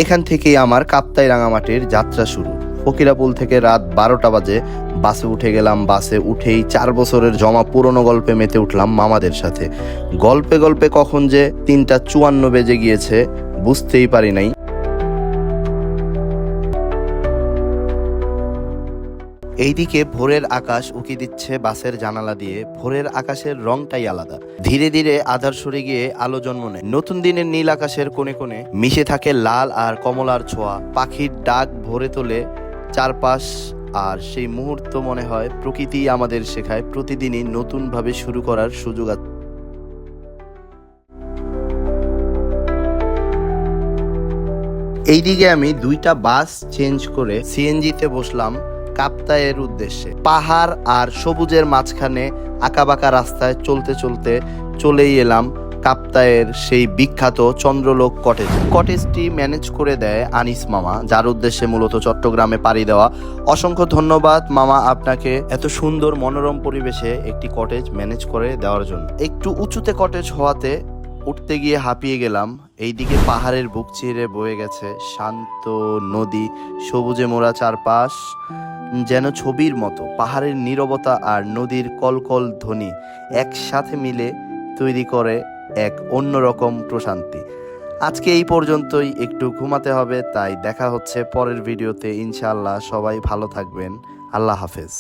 এখান থেকেই আমার কাপ্তাই রাঙামাটির যাত্রা শুরু। ফকিরাপুল থেকে রাত 12টা বাজে বাসে উঠে গেলাম। বাসে উঠেই 4 বছরের জমা পুরনো গল্পে মেতে উঠলাম মামাদের সাথে। গল্পে গল্পে কখন যে 3:54 বেজে গিয়েছে বুঝতেই পারি নাই। এইদিকে ভোরের আকাশ উকি দিচ্ছে বাসের জানালা দিয়ে। ভোরের আকাশের রংটাই আলাদা। ধীরে ধীরে আধার সরে গিয়ে আলো জন্ম নেয়। নতুন দিনের নীল আকাশের কোণে কোণে মিশে থাকে লাল আর কমলার ছোঁয়া। পাখির ডাক ভরে তোলে চারপাশ। আর সেই মুহূর্ত মনে হয় প্রকৃতি আমাদের শেখায় প্রতিদিনই নতুন ভাবে শুরু করার সুযোগ আছে। এইদিকে আমি 2টা বাস চেঞ্জ করে সিএনজিতে বসলাম কাপ্তাইয়ের উদ্দেশ্যে। পাহাড় আর সবুজের মাঝখানে আঁকাবাঁকা রাস্তায় চলতে চলতে চলেই এলাম কাপ্তাইয়ের সেই বিখ্যাত চন্দ্রলোক কটেজ। কটেজটি ম্যানেজ করে দেয় আনিস মামা, যার উদ্দেশ্যে মূলত চট্টগ্রামে পাড়ি দেওয়া। অসংখ্য ধন্যবাদ মামা আপনাকে এত সুন্দর মনোরম পরিবেশে একটি কটেজ ম্যানেজ করে দেওয়ার জন্য। একটু উঁচুতে কটেজ হওয়াতে উঠতে গিয়ে হাঁপিয়ে গেলাম। এইদিকে পাহাড়ের বুক চিরে বয়ে গেছে শান্ত নদী, সবুজে মোড়া চারপাশ যেন ছবির মতো। পাহাড়ের নীরবতা আর নদীর কলকল ধ্বনি একসাথে মিলে তৈরি করে এক অন্যরকম প্রশান্তি। আজকে এই পর্যন্তই, একটু ঘুমাতে হবে, তাই দেখা হচ্ছে পরের ভিডিওতে ইনশাআল্লাহ। সবাই ভালো থাকবেন, আল্লাহ হাফেজ।